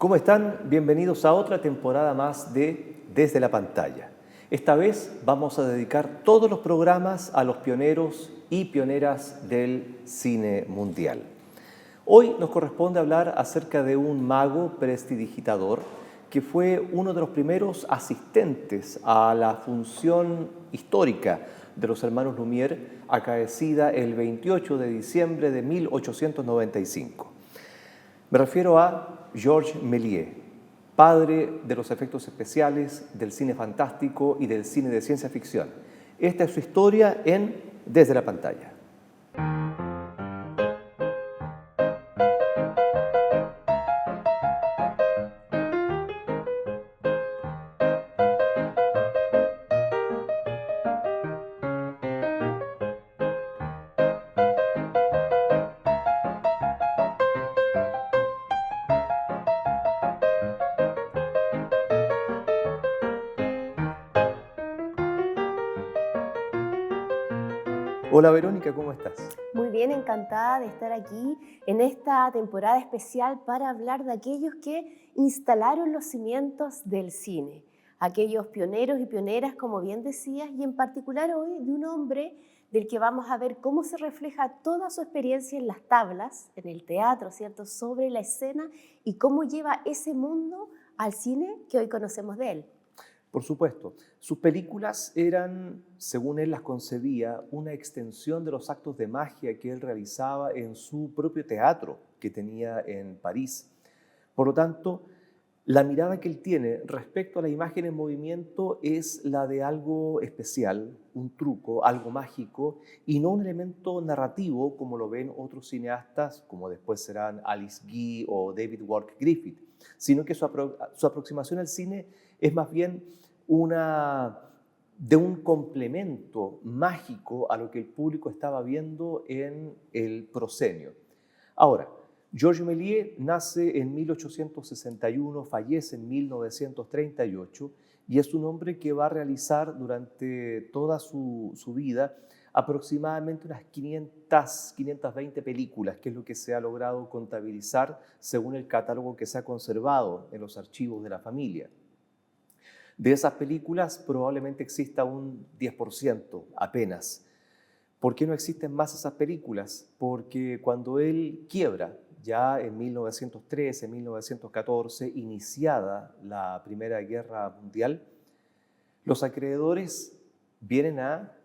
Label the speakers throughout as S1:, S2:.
S1: ¿Cómo están? Bienvenidos a otra temporada más de Desde la Pantalla. Esta vez vamos a dedicar todos los programas a los pioneros y pioneras del cine mundial. Hoy nos corresponde hablar acerca de un mago prestidigitador que fue uno de los primeros asistentes a la función histórica de los hermanos Lumière, acaecida el 28 de diciembre de 1895. Me refiero a Georges Méliès, padre de los efectos especiales, del cine fantástico y del cine de ciencia ficción. Esta es su historia en Desde la Pantalla. Hola Verónica, ¿cómo estás?
S2: Muy bien, encantada de estar aquí en esta temporada especial para hablar de aquellos que instalaron los cimientos del cine, aquellos pioneros y pioneras, como bien decías, y en particular hoy de un hombre del que vamos a ver cómo se refleja toda su experiencia en las tablas, en el teatro, ¿cierto?, sobre la escena y cómo lleva ese mundo al cine que hoy conocemos de él.
S1: Por supuesto, sus películas eran, según él las concebía, una extensión de los actos de magia que él realizaba en su propio teatro que tenía en París. Por lo tanto, la mirada que él tiene respecto a la imagen en movimiento es la de algo especial, un truco, algo mágico, y no un elemento narrativo como lo ven otros cineastas, como después serán Alice Guy o David Wark Griffith, sino que su aproximación al cine es más bien de un complemento mágico a lo que el público estaba viendo en el proscenio. Ahora, Georges Méliès nace en 1861, fallece en 1938 y es un hombre que va a realizar durante toda su vida aproximadamente unas 520 películas, que es lo que se ha logrado contabilizar según el catálogo que se ha conservado en los archivos de la familia. De esas películas probablemente exista un 10% apenas. ¿Por qué no existen más esas películas? Porque cuando él quiebra, ya en 1913, 1914, iniciada la Primera Guerra Mundial, los acreedores vienen a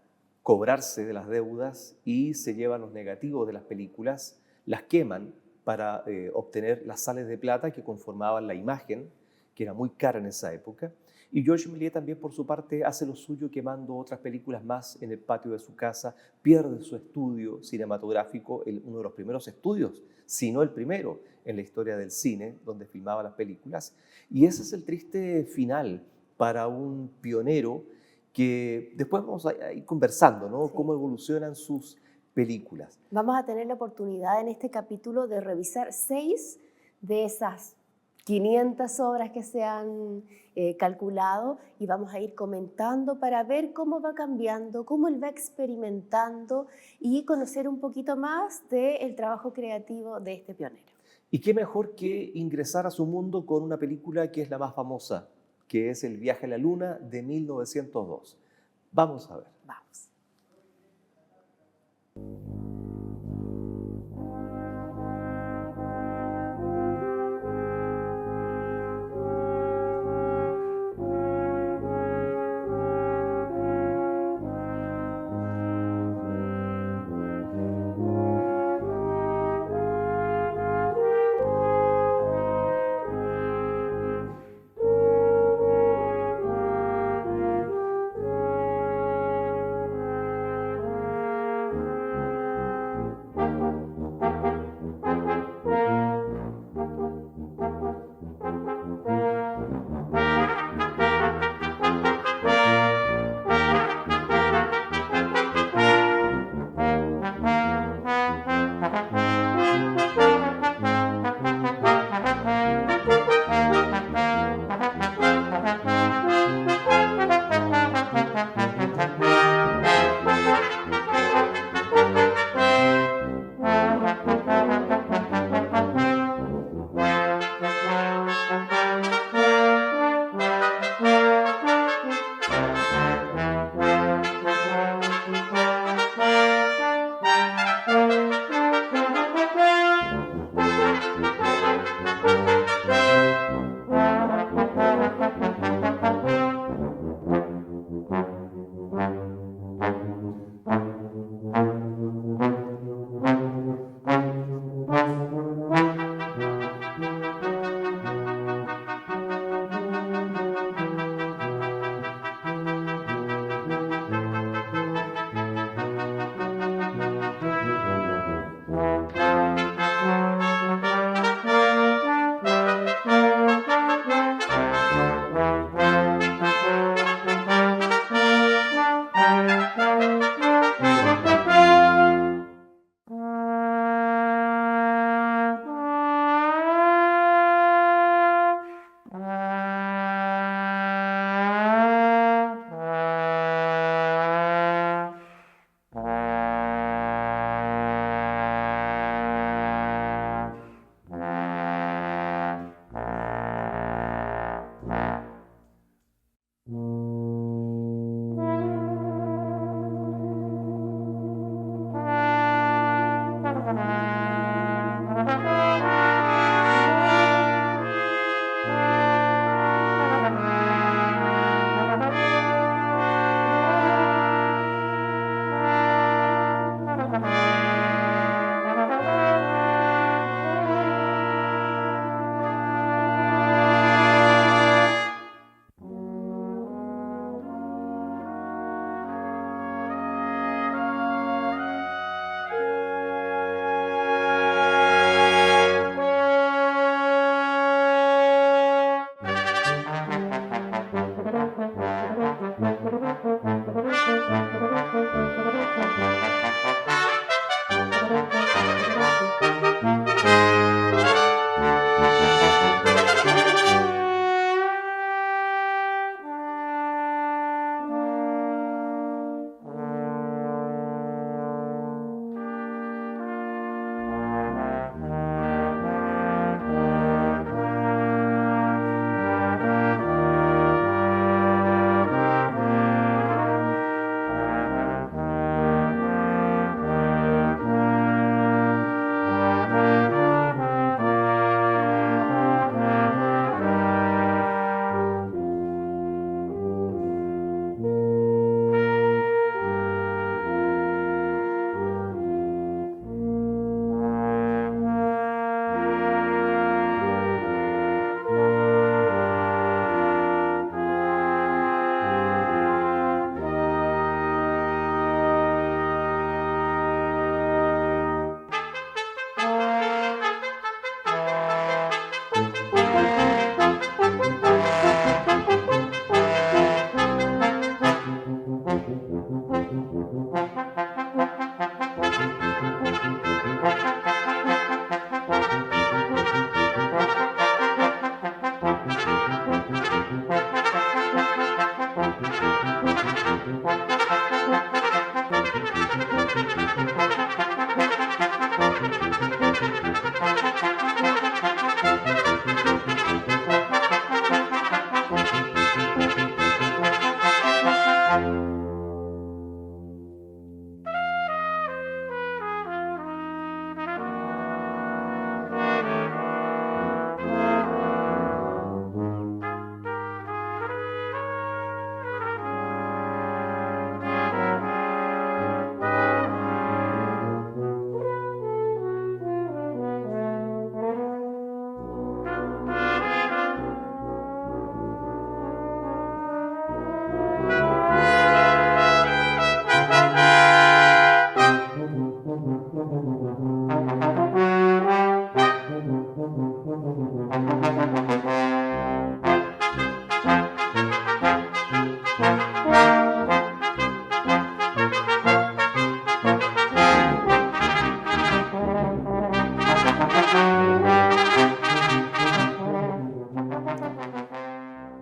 S1: cobrarse de las deudas y se llevan los negativos de las películas, las queman para obtener las sales de plata que conformaban la imagen, que era muy cara en esa época. Y Georges Méliès también, por su parte, hace lo suyo quemando otras películas más en el patio de su casa, pierde su estudio cinematográfico, uno de los primeros estudios, si no el primero en la historia del cine, donde filmaba las películas. Y ese es el triste final para un pionero que después vamos a ir conversando, ¿no?
S2: Sí.
S1: Cómo evolucionan sus películas.
S2: Vamos a tener la oportunidad en este capítulo de revisar 6 de esas 500 obras que se han calculado y vamos a ir comentando para ver cómo va cambiando, cómo él va experimentando y conocer un poquito más del trabajo creativo de este pionero.
S1: Y qué mejor que ingresar a su mundo con una película que es la más famosa, que es El viaje a la luna de 1902. Vamos a ver.
S2: Vamos.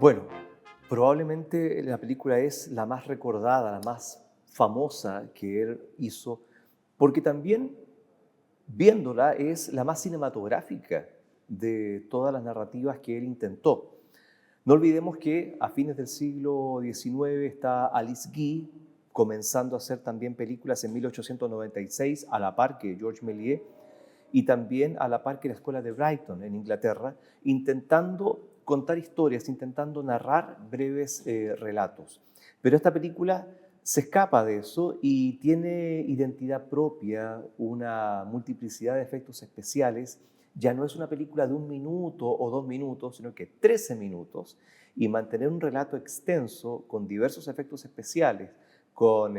S1: Bueno, probablemente la película es la más recordada, la más famosa que él hizo, porque también viéndola es la más cinematográfica de todas las narrativas que él intentó. No olvidemos que a fines del siglo XIX está Alice Guy comenzando a hacer también películas en 1896 a la par que Georges Méliès y también a la par que la Escuela de Brighton en Inglaterra, intentando contar historias, intentando narrar breves relatos. Pero esta película se escapa de eso y tiene identidad propia, una multiplicidad de efectos especiales. Ya no es una película de 1 minuto o 2 minutos, sino que 13 minutos, y mantener un relato extenso con diversos efectos especiales, con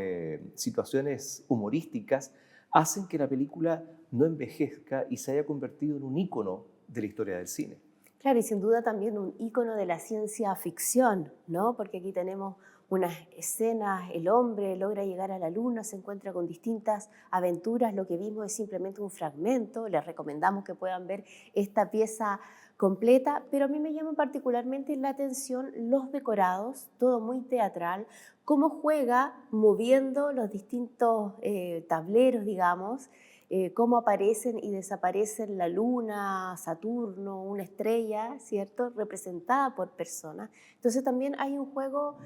S1: situaciones humorísticas, hacen que la película no envejezca y se haya convertido en un ícono de la historia del cine.
S2: Claro, y sin duda también un ícono de la ciencia ficción, ¿no? Porque aquí tenemos unas escenas, el hombre logra llegar a la luna, se encuentra con distintas aventuras, lo que vimos es simplemente un fragmento, les recomendamos que puedan ver esta pieza completa, pero a mí me llama particularmente la atención los decorados, todo muy teatral, cómo juega moviendo los distintos tableros, digamos, cómo aparecen y desaparecen la luna, Saturno, una estrella, ¿cierto? Representada por personas. Entonces también hay un juego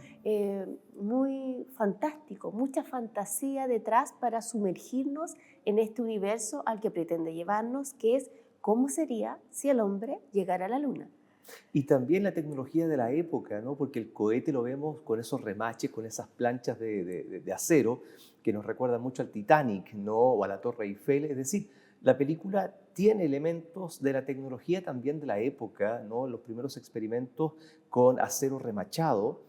S2: muy fantástico, mucha fantasía detrás para sumergirnos en este universo al que pretende llevarnos, que es cómo sería si el hombre llegara a la luna.
S1: Y también la tecnología de la época, ¿no? Porque el cohete lo vemos con esos remaches, con esas planchas de acero que nos recuerdan mucho al Titanic, ¿no? O a la Torre Eiffel. Es decir, la película tiene elementos de la tecnología también de la época, ¿no? Los primeros experimentos con acero remachado,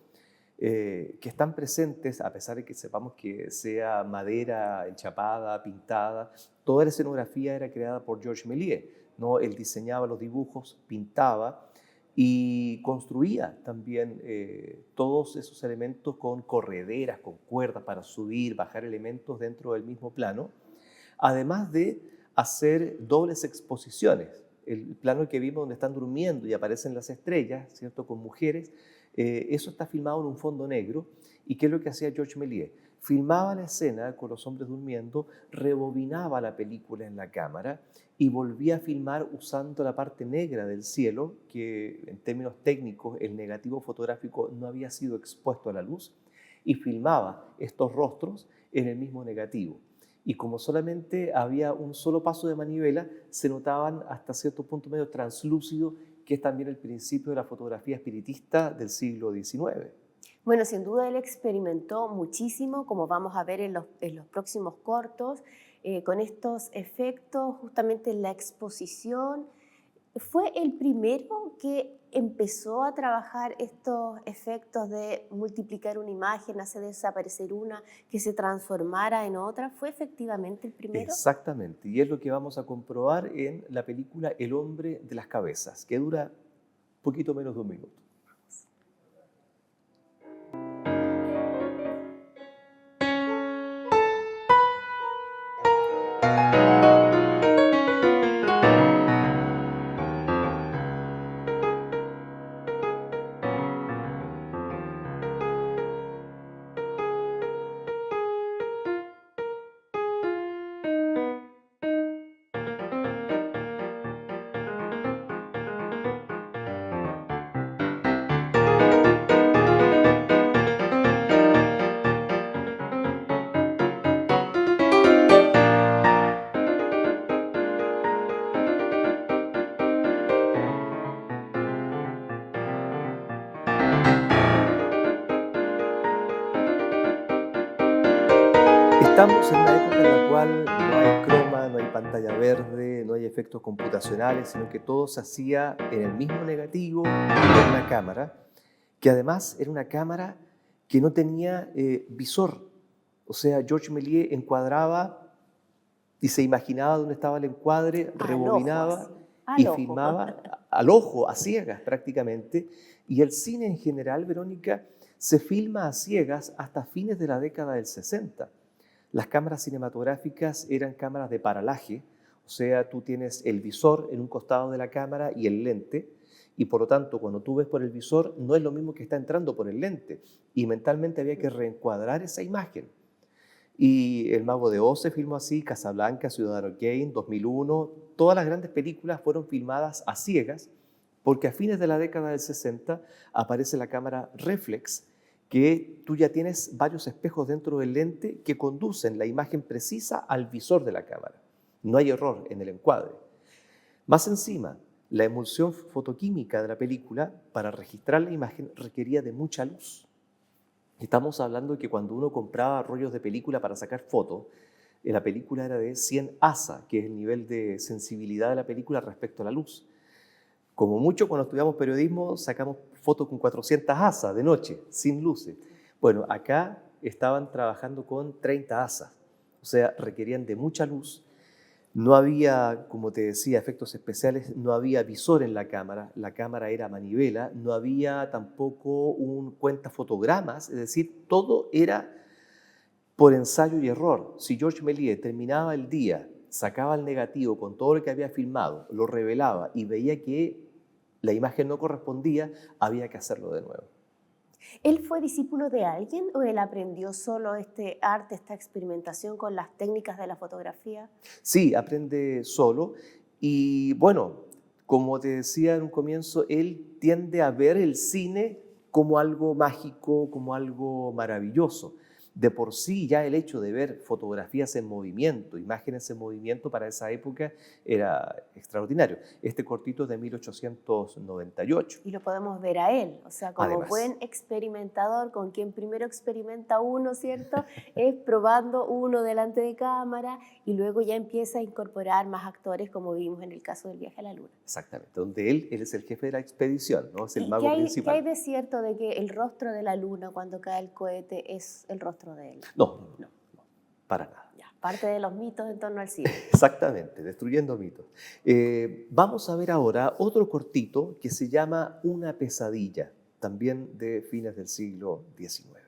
S1: que están presentes, a pesar de que sepamos que sea madera enchapada, pintada. Toda la escenografía era creada por Georges Méliès, ¿no? Él diseñaba los dibujos, pintaba y construía también todos esos elementos con correderas, con cuerdas para subir, bajar elementos dentro del mismo plano, además de hacer dobles exposiciones. El plano que vimos donde están durmiendo y aparecen las estrellas, ¿cierto?, con mujeres, eso está filmado en un fondo negro. ¿Y qué es lo que hacía Georges Méliès? Filmaba la escena con los hombres durmiendo, rebobinaba la película en la cámara y volvía a filmar usando la parte negra del cielo, que en términos técnicos el negativo fotográfico no había sido expuesto a la luz, y filmaba estos rostros en el mismo negativo. Y como solamente había un solo paso de manivela, se notaban hasta cierto punto medio translúcido, que es también el principio de la fotografía espiritista del siglo XIX.
S2: Bueno, sin duda él experimentó muchísimo, como vamos a ver en los próximos cortos, con estos efectos justamente en la exposición. Fue el primero que empezó a trabajar estos efectos de multiplicar una imagen, hacer desaparecer una, que se transformara en otra. ¿Fue efectivamente el primero?
S1: Exactamente, y es lo que vamos a comprobar en la película El hombre de las cabezas, que dura poquito menos de 1 minuto. Estamos en una época en la cual no hay croma, no hay pantalla verde, no hay efectos computacionales, sino que todo se hacía en el mismo negativo, en una cámara, que además era una cámara que no tenía visor. O sea, Georges Méliès encuadraba y se imaginaba dónde estaba el encuadre,
S2: Al ojo, así,
S1: rebobinaba y
S2: al ojo.
S1: filmaba al ojo, a ciegas prácticamente. Y el cine en general, Verónica, se filma a ciegas hasta fines de la década del 60. Las cámaras cinematográficas eran cámaras de paralaje, o sea, tú tienes el visor en un costado de la cámara y el lente, y por lo tanto cuando tú ves por el visor no es lo mismo que está entrando por el lente y mentalmente había que reencuadrar esa imagen. Y El Mago de Oz se filmó así, Casablanca, Ciudadano Kane, 2001, todas las grandes películas fueron filmadas a ciegas porque a fines de la década del 60 aparece la cámara reflex, que tú ya tienes varios espejos dentro del lente que conducen la imagen precisa al visor de la cámara. No hay error en el encuadre. Más encima, la emulsión fotoquímica de la película para registrar la imagen requería de mucha luz. Estamos hablando de que cuando uno compraba rollos de película para sacar fotos, la película era de 100 ASA, que es el nivel de sensibilidad de la película respecto a la luz. Como mucho, cuando estudiamos periodismo, sacamos fotos con 400 ASA de noche, sin luces. Bueno, acá estaban trabajando con 30 ASA, o sea, requerían de mucha luz. No había, como te decía, efectos especiales, no había visor en la cámara era manivela, no había tampoco un cuentafotogramas, es decir, todo era por ensayo y error. Si Georges Méliès terminaba el día, sacaba el negativo con todo lo que había filmado, lo revelaba y veía que la imagen no correspondía, había que hacerlo de nuevo.
S2: ¿Él fue discípulo de alguien o él aprendió solo este arte, esta experimentación con las técnicas de la fotografía?
S1: Sí, aprende solo y bueno, como te decía en un comienzo, él tiende a ver el cine como algo mágico, como algo maravilloso. De por sí ya el hecho de ver fotografías en movimiento, imágenes en movimiento para esa época era extraordinario. Este cortito es de 1898.
S2: Y lo podemos ver a él, o sea, como
S1: Además,
S2: buen experimentador, con quien primero experimenta uno, ¿cierto? Es probando uno delante de cámara y luego ya empieza a incorporar más actores, como vimos en el caso del viaje a la Luna.
S1: exactamente, donde él es el jefe de la expedición, ¿no? Es el
S2: ¿Y
S1: mago
S2: qué
S1: principal.
S2: hay de cierto de que el rostro de la Luna cuando cae el cohete es el rostro de él?
S1: No, para nada.
S2: Ya, parte de los mitos en torno al cine.
S1: Exactamente, destruyendo mitos. Vamos a ver ahora otro cortito que se llama Una pesadilla, también de fines del siglo XIX.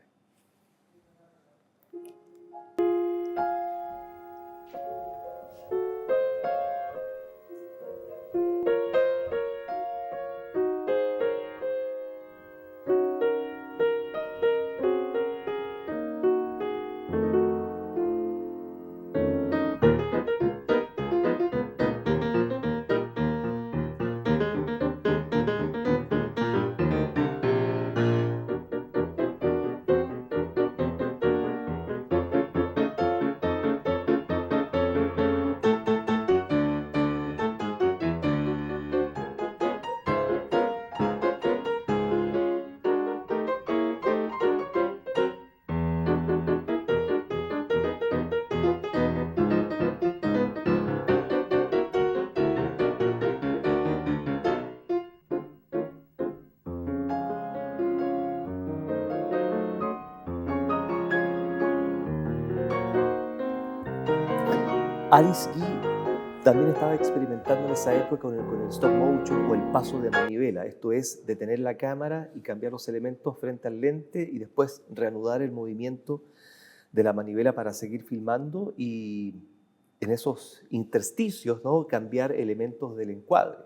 S1: Alice Guy también estaba experimentando en esa época con el stop motion o el paso de manivela, esto es, detener la cámara y cambiar los elementos frente al lente y después reanudar el movimiento de la manivela para seguir filmando y en esos intersticios, ¿no?, cambiar elementos del encuadre.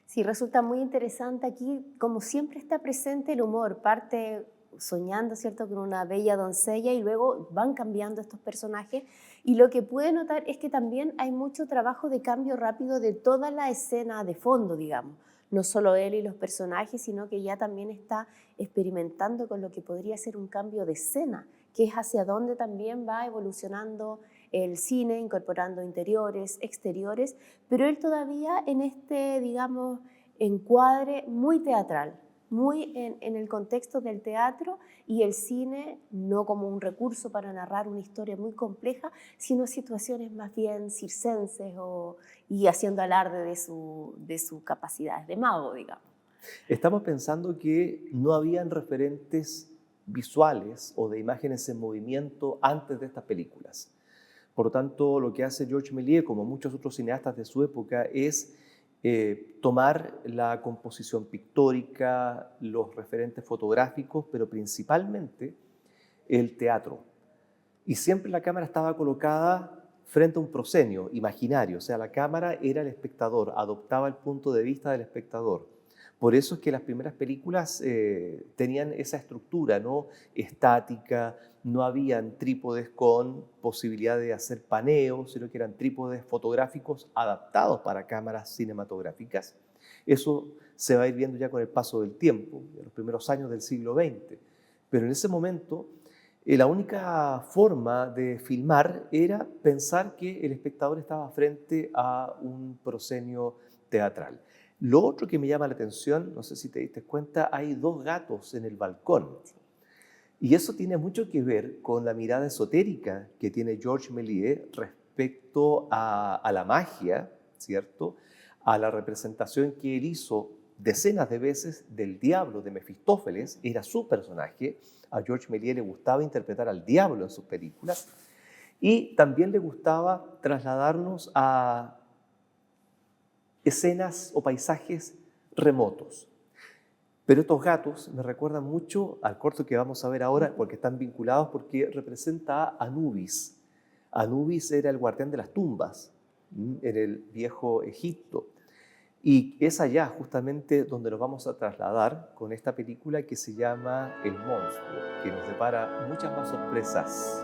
S2: Sí, resulta muy interesante aquí, como siempre está presente el humor, parte soñando, ¿cierto?, con una bella doncella y luego van cambiando estos personajes y lo que puede notar es que también hay mucho trabajo de cambio rápido de toda la escena de fondo, digamos. No solo él y los personajes, sino que ya también está experimentando con lo que podría ser un cambio de escena, que es hacia dónde también va evolucionando el cine, incorporando interiores, exteriores, pero él todavía en este, digamos, encuadre muy teatral, muy en el contexto del teatro y el cine no como un recurso para narrar una historia muy compleja, sino situaciones más bien circenses y haciendo alarde de su capacidad de mago, digamos.
S1: Estamos pensando que no habían referentes visuales o de imágenes en movimiento antes de estas películas. Por lo tanto, lo que hace Georges Méliès, como muchos otros cineastas de su época, es tomar la composición pictórica, los referentes fotográficos, pero principalmente el teatro. Y siempre la cámara estaba colocada frente a un proscenio imaginario, o sea, la cámara era el espectador, adoptaba el punto de vista del espectador. Por eso es que las primeras películas tenían esa estructura, ¿no? Estática, no habían trípodes con posibilidad de hacer paneo, sino que eran trípodes fotográficos adaptados para cámaras cinematográficas. Eso se va a ir viendo ya con el paso del tiempo, en los primeros años del siglo XX. Pero en ese momento, la única forma de filmar era pensar que el espectador estaba frente a un proscenio teatral. Lo otro que me llama la atención, no sé si te diste cuenta, hay 2 gatos en el balcón. Y eso tiene mucho que ver con la mirada esotérica que tiene Georges Méliès respecto a la magia, ¿cierto? A la representación que él hizo decenas de veces del diablo de Mefistófeles, era su personaje. A Georges Méliès le gustaba interpretar al diablo en sus películas y también le gustaba trasladarnos a escenas o paisajes remotos. Pero estos gatos me recuerdan mucho al corto que vamos a ver ahora, porque están vinculados, porque representa a Anubis. Anubis era el guardián de las tumbas en el viejo Egipto. Y es allá justamente donde nos vamos a trasladar con esta película que se llama El Monstruo, que nos depara muchas más sorpresas.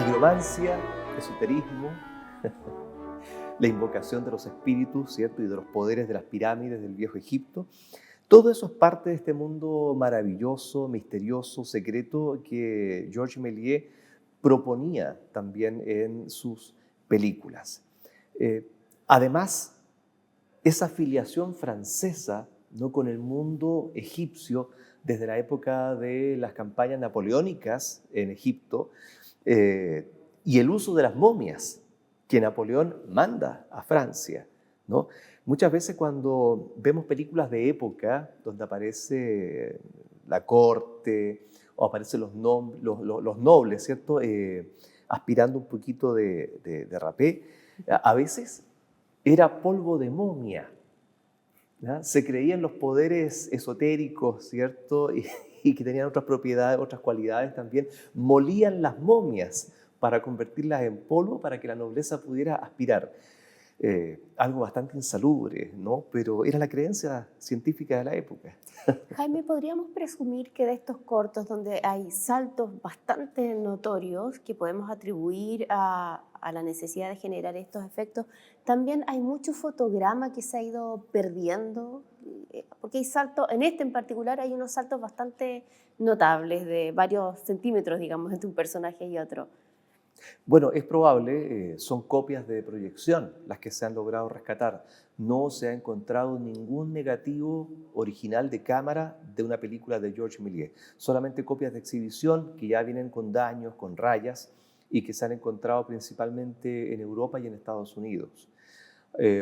S1: Nigromancia, esoterismo, la invocación de los espíritus, ¿cierto? Y de los poderes de las pirámides del viejo Egipto. Todo eso es parte de este mundo maravilloso, misterioso, secreto que Georges Méliès proponía también en sus películas. Además, esa filiación francesa, ¿no?, con el mundo egipcio desde la época de las campañas napoleónicas en Egipto, y el uso de las momias que Napoleón manda a Francia, ¿no? Muchas veces cuando vemos películas de época donde aparece la corte o aparecen los nobles, ¿cierto? Aspirando un poquito de rapé, a veces era polvo de momia, ¿ya? Se creían los poderes esotéricos, ¿cierto? Y que tenían otras propiedades, otras cualidades también. Molían las momias para convertirlas en polvo para que la nobleza pudiera aspirar. Algo bastante insalubre, ¿no? Pero era la creencia científica de la época.
S2: Jaime, ¿podríamos presumir que de estos cortos donde hay saltos bastante notorios que podemos atribuir a a la necesidad de generar estos efectos, también hay mucho fotograma que se ha ido perdiendo, porque hay saltos, en este en particular hay unos saltos bastante notables de varios centímetros, digamos, entre un personaje y otro.
S1: Bueno, es probable, son copias de proyección las que se han logrado rescatar. No se ha encontrado ningún negativo original de cámara de una película de Georges Méliès. Solamente copias de exhibición que ya vienen con daños, con rayas, y que se han encontrado principalmente en Europa y en Estados Unidos.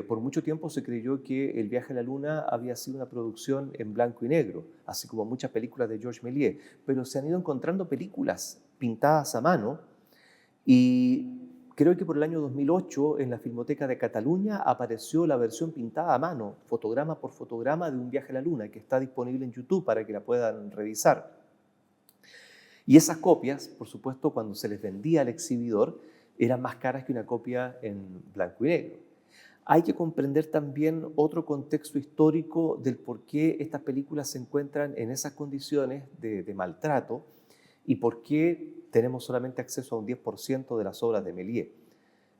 S1: Por mucho tiempo se creyó que El viaje a la luna había sido una producción en blanco y negro, así como muchas películas de Georges Méliès, pero se han ido encontrando películas pintadas a mano. Y creo que por el año 2008 en la Filmoteca de Cataluña apareció la versión pintada a mano, fotograma por fotograma, de Un viaje a la luna, que está disponible en YouTube para que la puedan revisar. Y esas copias, por supuesto, cuando se les vendía al exhibidor, eran más caras que una copia en blanco y negro. Hay que comprender también otro contexto histórico del por qué estas películas se encuentran en esas condiciones de maltrato y por qué tenemos solamente acceso a un 10% de las obras de Méliès.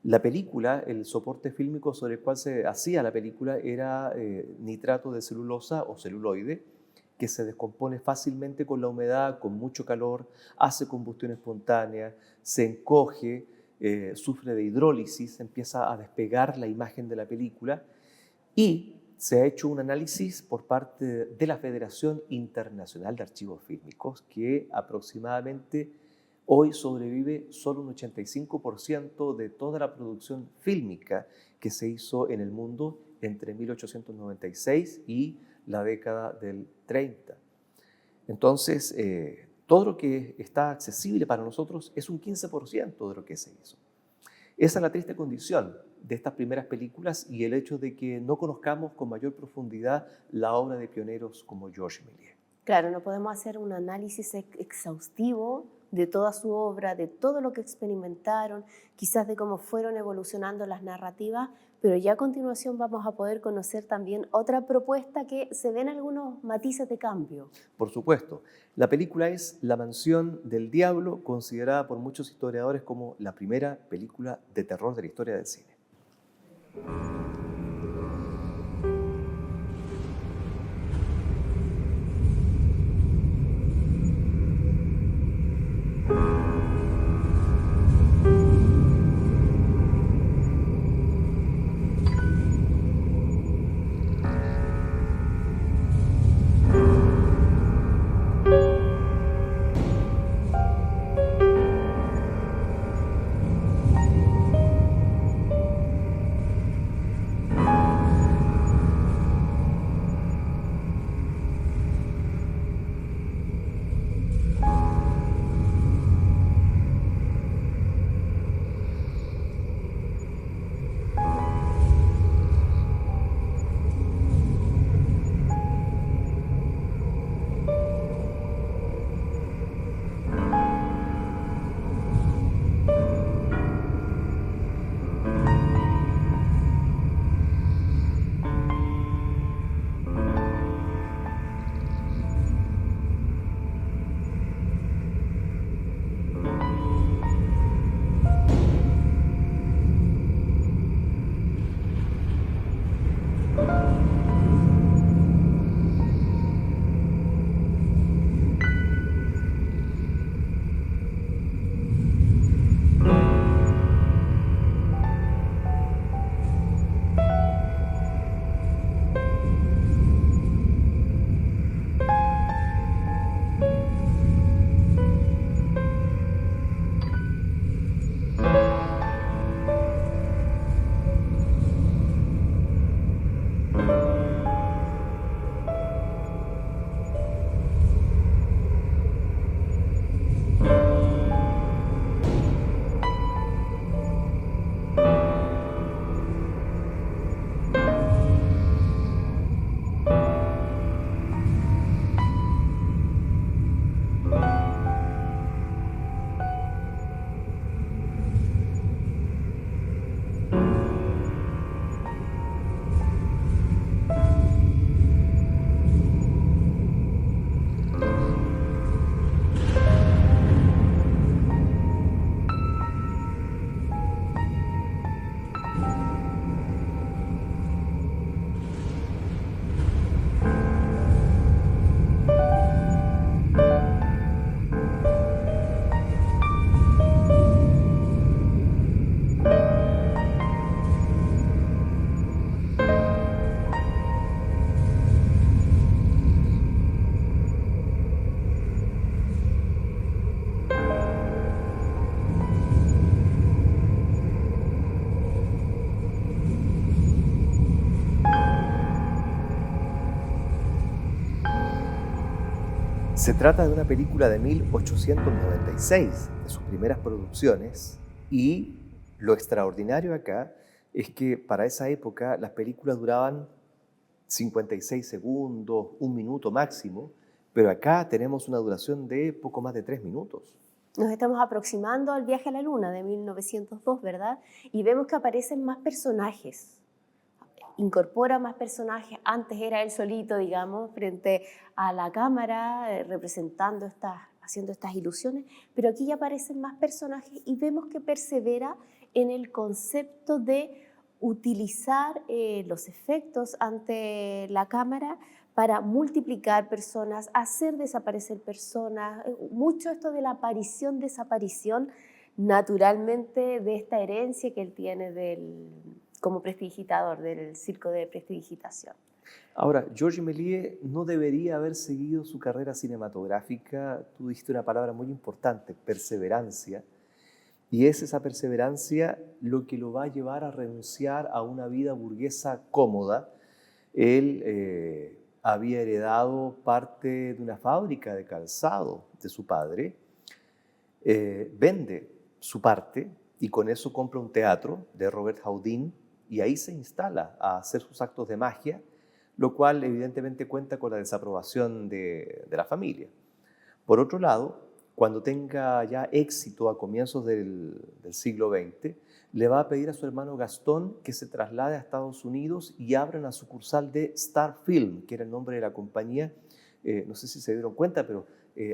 S1: La película, el soporte fílmico sobre el cual se hacía la película era nitrato de celulosa o celuloide, que se descompone fácilmente con la humedad, con mucho calor, hace combustión espontánea, se encoge, sufre de hidrólisis, empieza a despegar la imagen de la película, y se ha hecho un análisis por parte de la Federación Internacional de Archivos Fílmicos que aproximadamente hoy sobrevive solo un 85% de toda la producción fílmica que se hizo en el mundo entre 1896 y la década del 30. Entonces, todo lo que está accesible para nosotros es un 15% de lo que se hizo. Esa es la triste condición de estas primeras películas y el hecho de que no conozcamos con mayor profundidad la obra de pioneros como Georges Méliès.
S2: Claro, no podemos hacer un análisis exhaustivo de toda su obra, de todo lo que experimentaron, quizás de cómo fueron evolucionando las narrativas, pero ya a continuación vamos a poder conocer también otra propuesta que se ven algunos matices de cambio.
S1: Por supuesto, la película es La mansión del diablo, considerada por muchos historiadores como la primera película de terror de la historia del cine. Se trata de una película de 1896, de sus primeras producciones, y lo extraordinario acá es que para esa época las películas duraban 56 segundos, un minuto máximo, pero acá tenemos una duración de poco más de 3 minutos.
S2: Nos estamos aproximando al viaje a la luna de 1902, ¿verdad? Y vemos que aparecen más personajes. Incorpora más personajes. Antes era él solito, digamos, frente a la cámara, haciendo estas ilusiones, pero aquí ya aparecen más personajes y vemos que persevera en el concepto de utilizar los efectos ante la cámara para multiplicar personas, hacer desaparecer personas, mucho esto de la aparición-desaparición, naturalmente de esta herencia que él tiene como prestidigitador, del circo de prestidigitación.
S1: Ahora, Georges Méliès no debería haber seguido su carrera cinematográfica. Tú dijiste una palabra muy importante, perseverancia, y es esa perseverancia lo que lo va a llevar a renunciar a una vida burguesa cómoda. Él había heredado parte de una fábrica de calzado de su padre, vende su parte y con eso compra un teatro de Robert Houdin y ahí se instala a hacer sus actos de magia, lo cual evidentemente cuenta con la desaprobación de la familia. Por otro lado, cuando tenga ya éxito a comienzos del siglo XX, le va a pedir a su hermano Gastón que se traslade a Estados Unidos y abra una sucursal de Star Film, que era el nombre de la compañía. No sé si se dieron cuenta, pero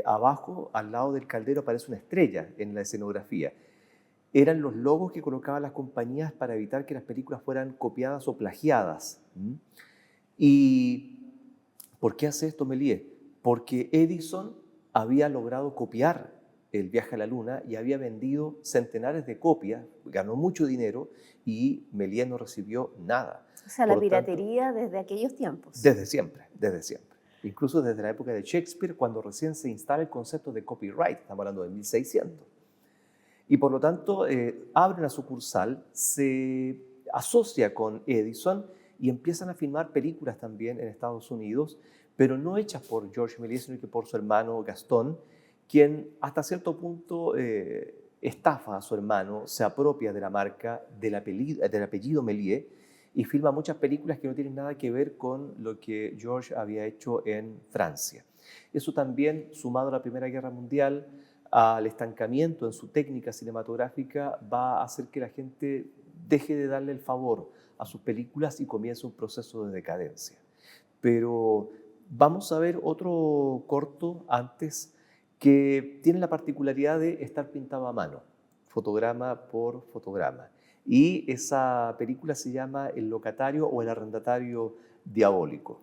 S1: abajo, al lado del caldero, aparece una estrella en la escenografía. Eran los logos que colocaban las compañías para evitar que las películas fueran copiadas o plagiadas. ¿Y por qué hace esto Méliès? Porque Edison había logrado copiar el viaje a la luna y había vendido centenares de copias, ganó mucho dinero y Méliès no recibió nada.
S2: O sea, la piratería desde aquellos tiempos.
S1: Desde siempre, desde siempre. Incluso desde la época de Shakespeare, cuando recién se instala el concepto de copyright, estamos hablando de 1600. Y por lo tanto, abre una sucursal, se asocia con Edison y empiezan a filmar películas también en Estados Unidos, pero no hechas por Georges Méliès, sino que por su hermano Gastón, quien hasta cierto punto estafa a su hermano, se apropia de la marca, del apellido Méliès, y filma muchas películas que no tienen nada que ver con lo que Georges había hecho en Francia. Eso también, sumado a la Primera Guerra Mundial, al estancamiento en su técnica cinematográfica, va a hacer que la gente deje de darle el favor a sus películas y comience un proceso de decadencia. Pero vamos a ver otro corto antes que tiene la particularidad de estar pintado a mano, fotograma por fotograma. Y esa película se llama El locatario o El arrendatario diabólico.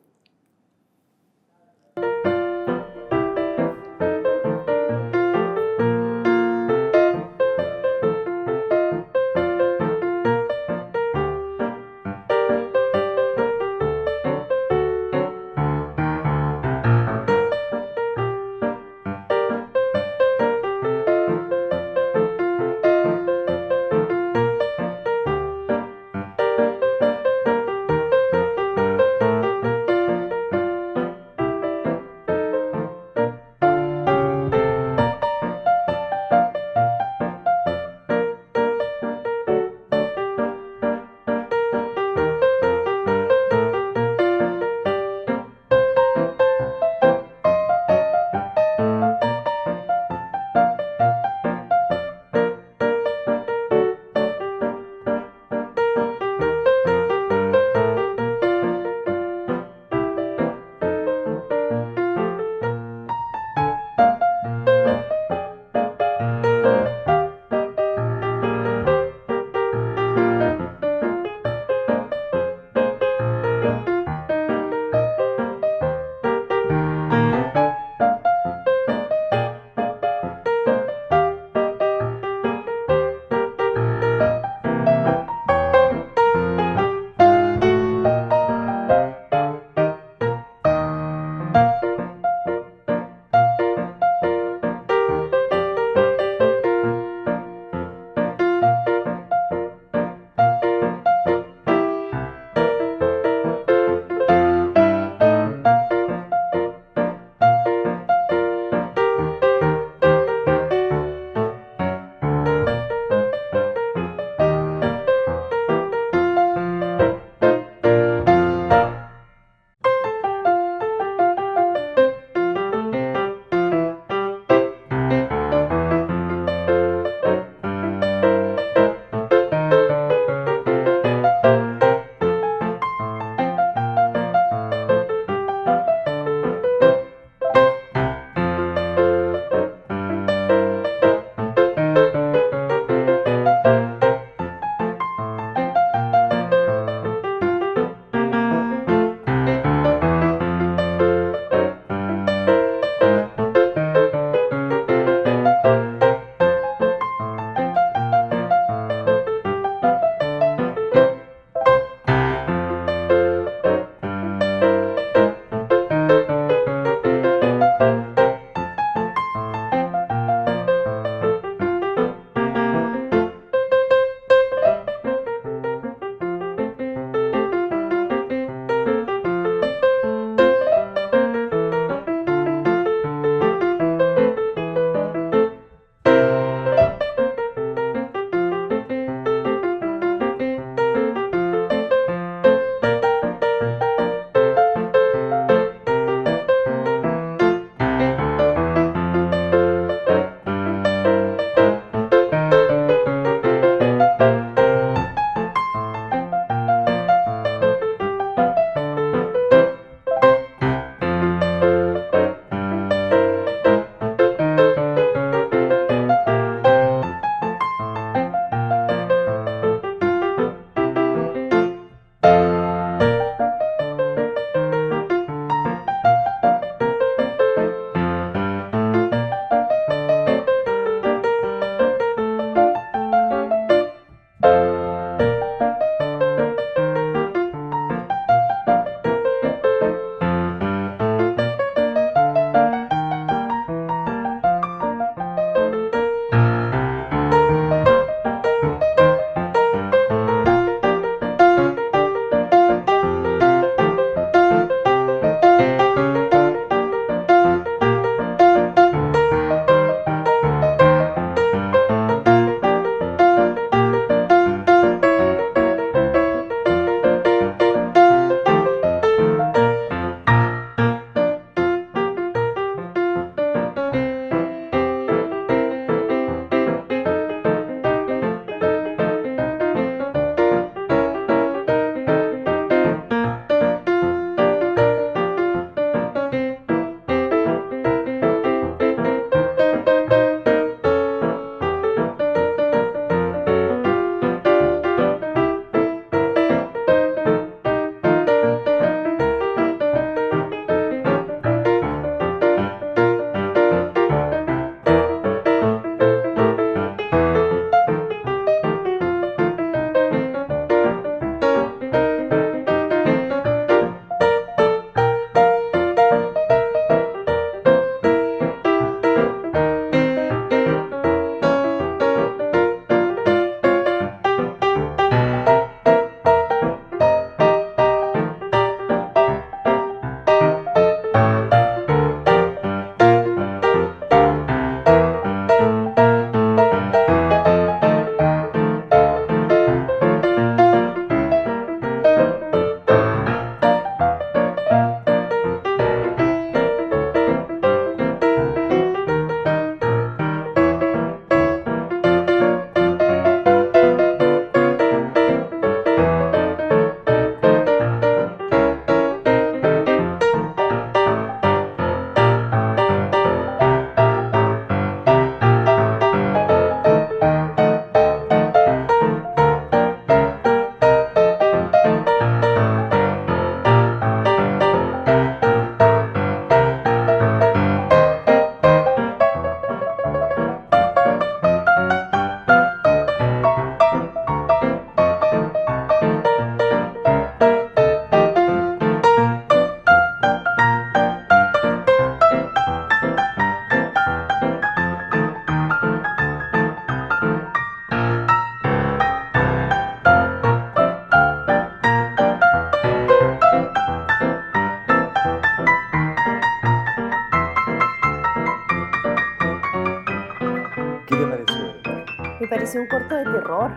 S2: pareció un corto de terror.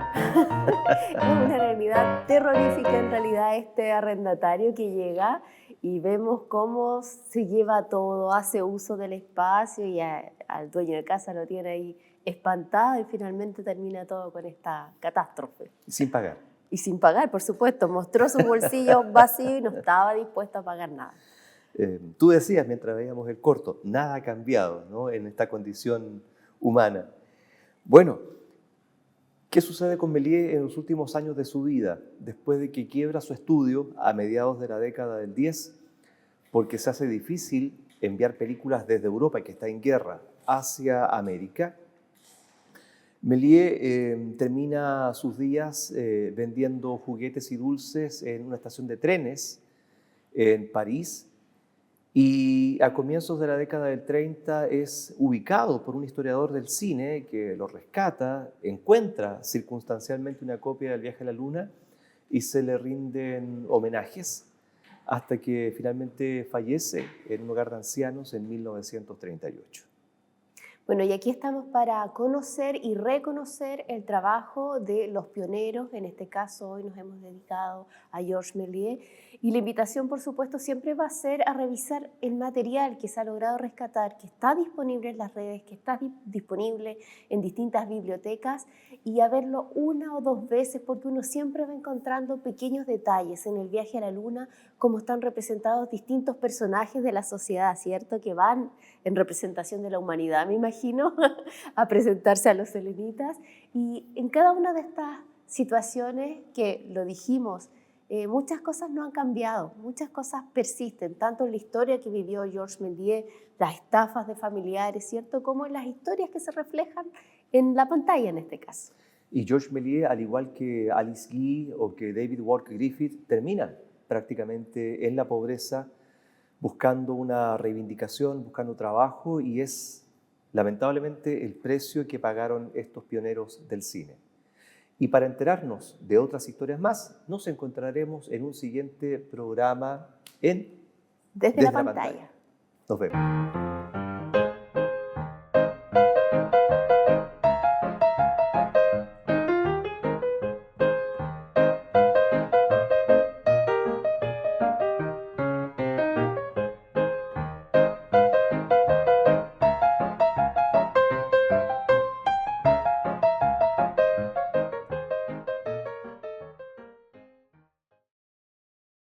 S2: Es una realidad terrorífica en realidad este arrendatario que llega y vemos cómo se lleva todo, hace uso del espacio y al dueño de casa lo tiene ahí espantado y finalmente termina todo con esta catástrofe.
S1: Sin pagar.
S2: Y sin pagar, por supuesto, mostró sus bolsillos vacíos y no estaba dispuesto a pagar nada.
S1: Tú decías mientras veíamos el corto, nada ha cambiado, ¿no?, en esta condición humana. Bueno, ¿qué sucede con Méliès en los últimos años de su vida, después de que quiebra su estudio a mediados de la década del 10, porque se hace difícil enviar películas desde Europa, que está en guerra, hacia América? Méliès termina sus días vendiendo juguetes y dulces en una estación de trenes en París, y a comienzos de la década del 30 es ubicado por un historiador del cine que lo rescata, encuentra circunstancialmente una copia del Viaje a la Luna y se le rinden homenajes hasta que finalmente fallece en un hogar de ancianos en 1938.
S2: Bueno, y aquí estamos para conocer y reconocer el trabajo de los pioneros. En este caso, hoy nos hemos dedicado a Georges Méliès. Y la invitación, por supuesto, siempre va a ser a revisar el material que se ha logrado rescatar, que está disponible en las redes, que está disponible en distintas bibliotecas, y a verlo una o dos veces, porque uno siempre va encontrando pequeños detalles en el Viaje a la Luna, como están representados distintos personajes de la sociedad, ¿cierto?, que van en representación de la humanidad, me imagino, a presentarse a los selenitas. Y en cada una de estas situaciones que lo dijimos, muchas cosas no han cambiado, muchas cosas persisten, tanto en la historia que vivió Georges Méliès, las estafas de familiares, ¿cierto?, como en las historias que se reflejan en la pantalla en este caso.
S1: Y Georges Méliès, al igual que Alice Guy o que David Walker Griffith, terminan prácticamente en la pobreza, buscando una reivindicación, buscando trabajo, y es lamentablemente el precio que pagaron estos pioneros del cine. Y para enterarnos de otras historias más, nos encontraremos en un siguiente programa en
S2: Desde la pantalla.
S1: Nos vemos.